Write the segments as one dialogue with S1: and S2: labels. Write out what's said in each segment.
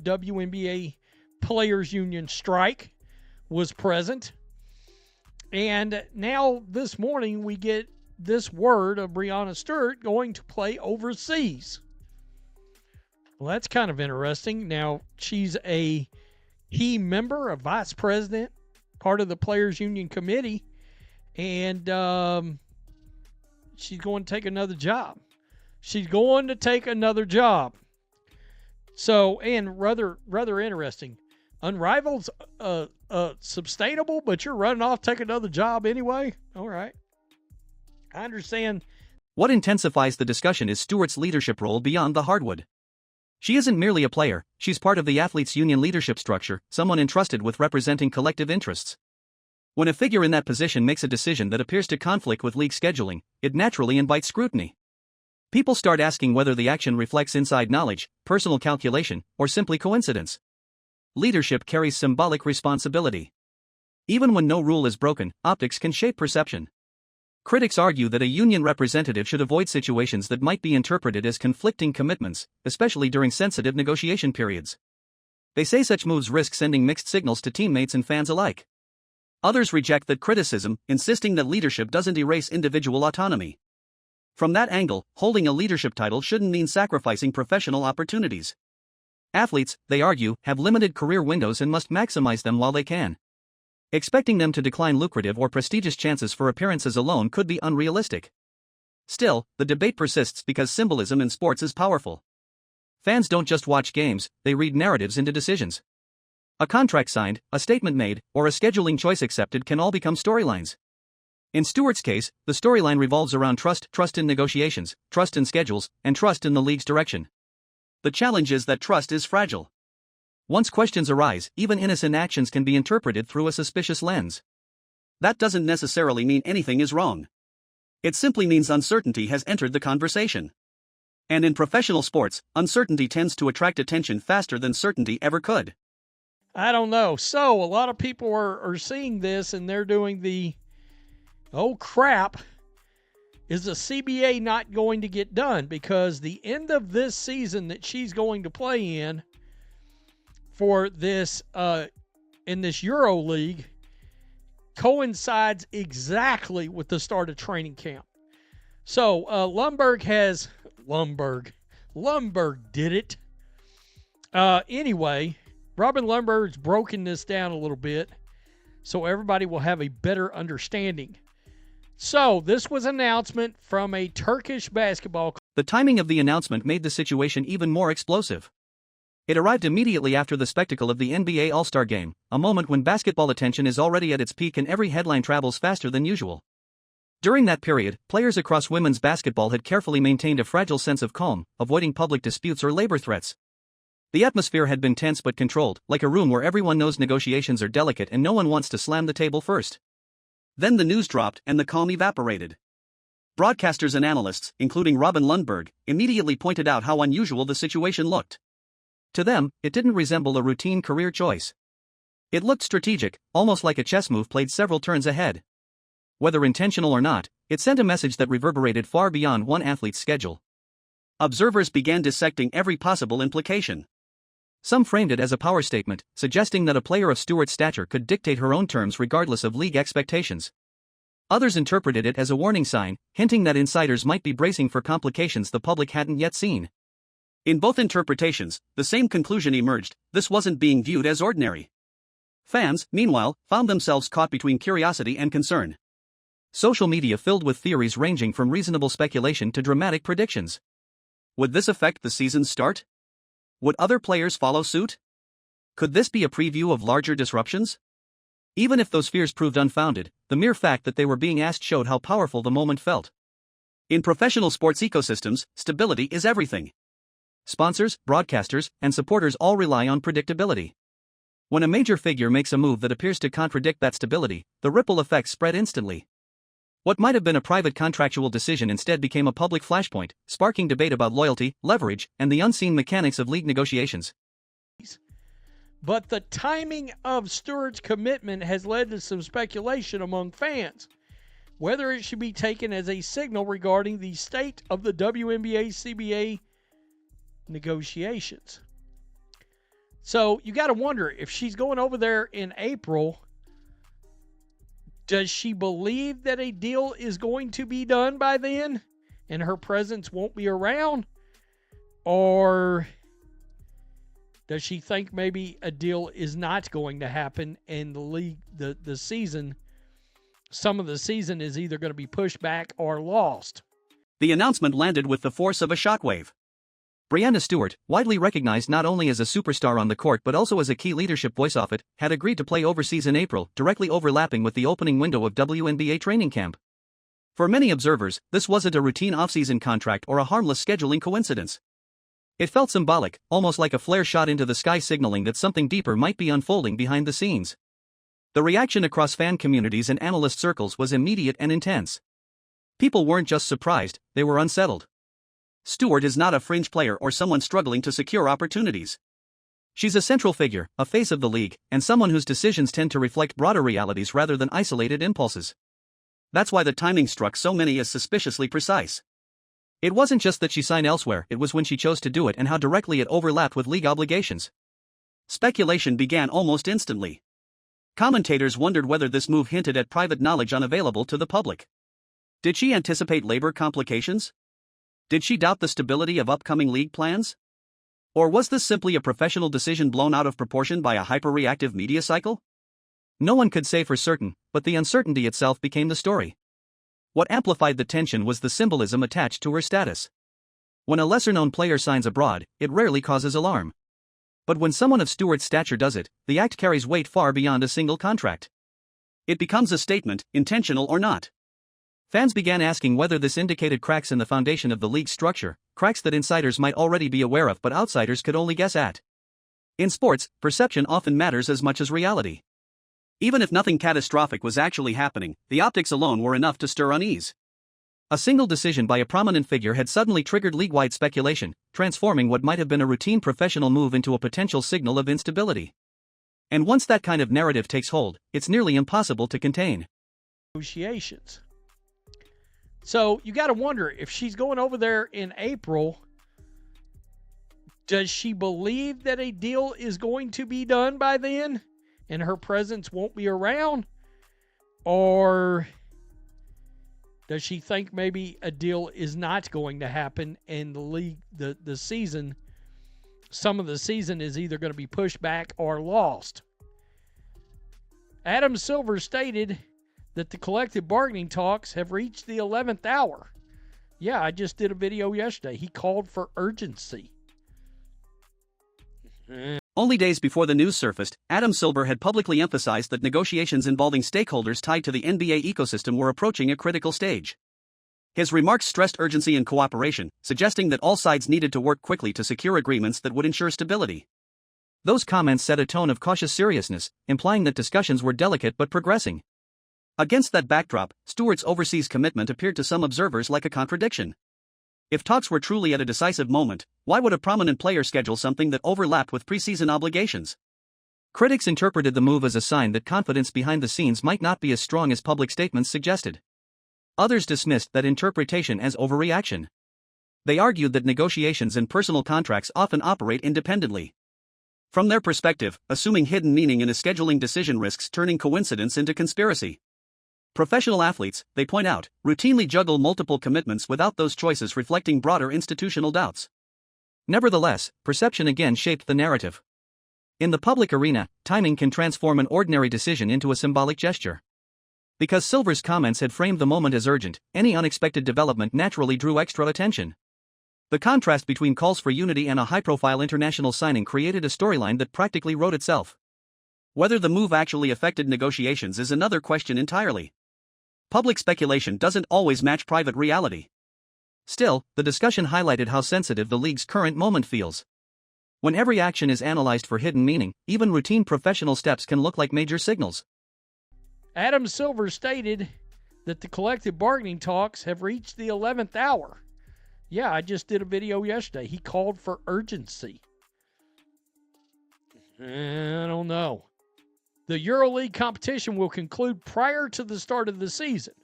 S1: WNBA Players Union strike was present. And now this morning we get this word of Breanna Stewart going to play overseas. Well, that's kind of interesting. Now, she's a key member, a vice president, part of the Players Union Committee, and she's going to take another job. She's going to take another job. So, and rather interesting. Unrivaled, sustainable, but you're running off, take another job anyway? All right. I understand.
S2: What intensifies the discussion is Stewart's leadership role beyond the hardwood. She isn't merely a player, she's part of the athletes' union leadership structure, someone entrusted with representing collective interests. When a figure in that position makes a decision that appears to conflict with league scheduling, it naturally invites scrutiny. People start asking whether the action reflects inside knowledge, personal calculation, or simply coincidence. Leadership carries symbolic responsibility. Even when no rule is broken, optics can shape perception. Critics argue that a union representative should avoid situations that might be interpreted as conflicting commitments, especially during sensitive negotiation periods. They say such moves risk sending mixed signals to teammates and fans alike. Others reject that criticism, insisting that leadership doesn't erase individual autonomy. From that angle, holding a leadership title shouldn't mean sacrificing professional opportunities. Athletes, they argue, have limited career windows and must maximize them while they can. Expecting them to decline lucrative or prestigious chances for appearances alone could be unrealistic. Still, the debate persists because symbolism in sports is powerful. Fans don't just watch games, they read narratives into decisions. A contract signed, a statement made, or a scheduling choice accepted can all become storylines. In Stewart's case, the storyline revolves around trust in negotiations, trust in schedules, and trust in the league's direction. The challenge is that trust is fragile. Once questions arise, even innocent actions can be interpreted through a suspicious lens. That doesn't necessarily mean anything is wrong. It simply means uncertainty has entered the conversation. And in professional sports, uncertainty tends to attract attention faster than certainty ever could.
S1: I don't know. So, a lot of people are seeing this and they're doing the, oh crap, is the CBA not going to get done? Because the end of this season that she's going to play in for this in this EuroLeague coincides exactly with the start of training camp. So Lundberg did it. Anyway, Robin Lundberg's broken this down a little bit so everybody will have a better understanding. So this was an announcement from a Turkish basketball club.
S2: The timing of the announcement made the situation even more explosive. It arrived immediately after the spectacle of the NBA All-Star Game, a moment when basketball attention is already at its peak and every headline travels faster than usual. During that period, players across women's basketball had carefully maintained a fragile sense of calm, avoiding public disputes or labor threats. The atmosphere had been tense but controlled, like a room where everyone knows negotiations are delicate and no one wants to slam the table first. Then the news dropped and the calm evaporated. Broadcasters and analysts, including Robin Lundberg, immediately pointed out how unusual the situation looked. To them, it didn't resemble a routine career choice. It looked strategic, almost like a chess move played several turns ahead. Whether intentional or not, it sent a message that reverberated far beyond one athlete's schedule. Observers began dissecting every possible implication. Some framed it as a power statement, suggesting that a player of Stewart's stature could dictate her own terms regardless of league expectations. Others interpreted it as a warning sign, hinting that insiders might be bracing for complications the public hadn't yet seen. In both interpretations, the same conclusion emerged: this wasn't being viewed as ordinary. Fans, meanwhile, found themselves caught between curiosity and concern. Social media filled with theories ranging from reasonable speculation to dramatic predictions. Would this affect the season's start? Would other players follow suit? Could this be a preview of larger disruptions? Even if those fears proved unfounded, the mere fact that they were being asked showed how powerful the moment felt. In professional sports ecosystems, stability is everything. Sponsors, broadcasters, and supporters all rely on predictability. When a major figure makes a move that appears to contradict that stability, the ripple effects spread instantly. What might have been a private contractual decision instead became a public flashpoint, sparking debate about loyalty, leverage, and the unseen mechanics of league negotiations.
S1: But the timing of Stewart's commitment has led to some speculation among fans, whether it should be taken as a signal regarding the state of the WNBA-CBA negotiations. So you got to wonder, if she's going over there in April, does she believe that a deal is going to be done by then and her presence won't be around? Or does she think maybe a deal is not going to happen and the league, the season, some of the season is either going to be pushed back or lost?
S2: The announcement landed with the force of a shockwave. Breanna Stewart, widely recognized not only as a superstar on the court but also as a key leadership voice of it, had agreed to play overseas in April, directly overlapping with the opening window of WNBA training camp. For many observers, this wasn't a routine offseason contract or a harmless scheduling coincidence. It felt symbolic, almost like a flare shot into the sky signaling that something deeper might be unfolding behind the scenes. The reaction across fan communities and analyst circles was immediate and intense. People weren't just surprised, they were unsettled. Stewart is not a fringe player or someone struggling to secure opportunities. She's a central figure, a face of the league, and someone whose decisions tend to reflect broader realities rather than isolated impulses. That's why the timing struck so many as suspiciously precise. It wasn't just that she signed elsewhere, it was when she chose to do it and how directly it overlapped with league obligations. Speculation began almost instantly. Commentators wondered whether this move hinted at private knowledge unavailable to the public. Did she anticipate labor complications? Did she doubt the stability of upcoming league plans? Or was this simply a professional decision blown out of proportion by a hyper-reactive media cycle? No one could say for certain, but the uncertainty itself became the story. What amplified the tension was the symbolism attached to her status. When a lesser-known player signs abroad, it rarely causes alarm. But when someone of Stewart's stature does it, the act carries weight far beyond a single contract. It becomes a statement, intentional or not. Fans began asking whether this indicated cracks in the foundation of the league's structure, cracks that insiders might already be aware of but outsiders could only guess at. In sports, perception often matters as much as reality. Even if nothing catastrophic was actually happening, the optics alone were enough to stir unease. A single decision by a prominent figure had suddenly triggered league-wide speculation, transforming what might have been a routine professional move into a potential signal of instability. And once that kind of narrative takes hold, it's nearly impossible to contain.
S1: Negotiations. So you got to wonder, if she's going over there in April, does she believe that a deal is going to be done by then and her presence won't be around? Or does she think maybe a deal is not going to happen and the league, the season, some of the season is either going to be pushed back or lost? Adam Silver stated that the collective bargaining talks have reached the 11th hour. Yeah, I just did a video yesterday. He called for urgency.
S2: Only days before the news surfaced, Adam Silver had publicly emphasized that negotiations involving stakeholders tied to the NBA ecosystem were approaching a critical stage. His remarks stressed urgency and cooperation, suggesting that all sides needed to work quickly to secure agreements that would ensure stability. Those comments set a tone of cautious seriousness, implying that discussions were delicate but progressing. Against that backdrop, Stewart's overseas commitment appeared to some observers like a contradiction. If talks were truly at a decisive moment, why would a prominent player schedule something that overlapped with preseason obligations? Critics interpreted the move as a sign that confidence behind the scenes might not be as strong as public statements suggested. Others dismissed that interpretation as overreaction. They argued that negotiations and personal contracts often operate independently. From their perspective, assuming hidden meaning in a scheduling decision risks turning coincidence into conspiracy. Professional athletes, they point out, routinely juggle multiple commitments without those choices reflecting broader institutional doubts. Nevertheless, perception again shaped the narrative. In the public arena, timing can transform an ordinary decision into a symbolic gesture. Because Silver's comments had framed the moment as urgent, any unexpected development naturally drew extra attention. The contrast between calls for unity and a high-profile international signing created a storyline that practically wrote itself. Whether the move actually affected negotiations is another question entirely. Public speculation doesn't always match private reality. Still, the discussion highlighted how sensitive the league's current moment feels. When every action is analyzed for hidden meaning, even routine professional steps can look like major signals.
S1: Adam Silver stated that the collective bargaining talks have reached the 11th hour. Yeah, I just did a video yesterday. He called for urgency. I don't know. The EuroLeague competition will conclude prior to the start of the season.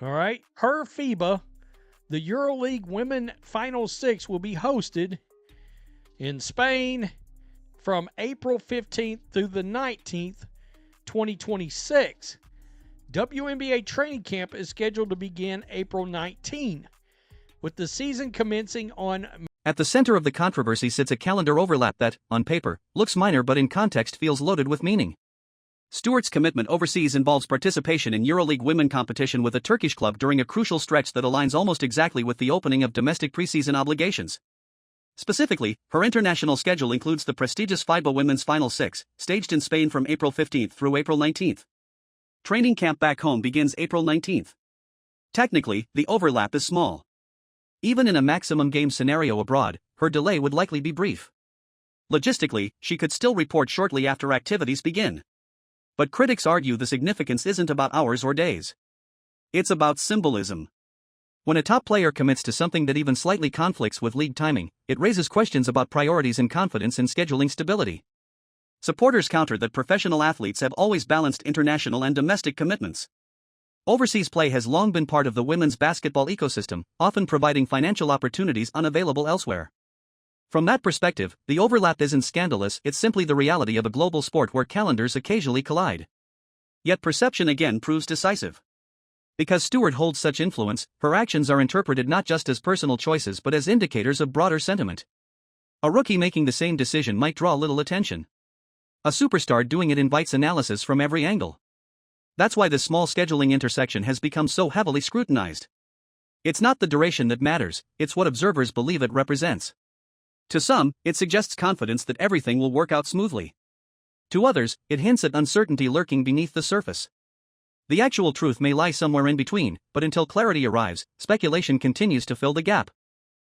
S1: All right. Per FIBA, the EuroLeague Women Final Six will be hosted In Spain, from April 15th through the 19th, 2026. WNBA training camp is scheduled to begin April 19, with the season commencing on.
S2: At the center of the controversy sits a calendar overlap that, on paper, looks minor but in context feels loaded with meaning. Stewart's commitment overseas involves participation in EuroLeague women competition with a Turkish club during a crucial stretch that aligns almost exactly with the opening of domestic preseason obligations. Specifically, her international schedule includes the prestigious FIBA Women's Final Six, staged in Spain from April 15th through April 19th. Training camp back home begins April 19th. Technically, the overlap is small. Even in a maximum game scenario abroad, her delay would likely be brief. Logistically, she could still report shortly after activities begin. But critics argue the significance isn't about hours or days. It's about symbolism. When a top player commits to something that even slightly conflicts with league timing, it raises questions about priorities and confidence in scheduling stability. Supporters counter that professional athletes have always balanced international and domestic commitments. Overseas play has long been part of the women's basketball ecosystem, often providing financial opportunities unavailable elsewhere. From that perspective, the overlap isn't scandalous, it's simply the reality of a global sport where calendars occasionally collide. Yet perception again proves decisive. Because Stewart holds such influence, her actions are interpreted not just as personal choices but as indicators of broader sentiment. A rookie making the same decision might draw little attention. A superstar doing it invites analysis from every angle. That's why this small scheduling intersection has become so heavily scrutinized. It's not the duration that matters, it's what observers believe it represents. To some, it suggests confidence that everything will work out smoothly. To others, it hints at uncertainty lurking beneath the surface. The actual truth may lie somewhere in between, but until clarity arrives, speculation continues to fill the gap.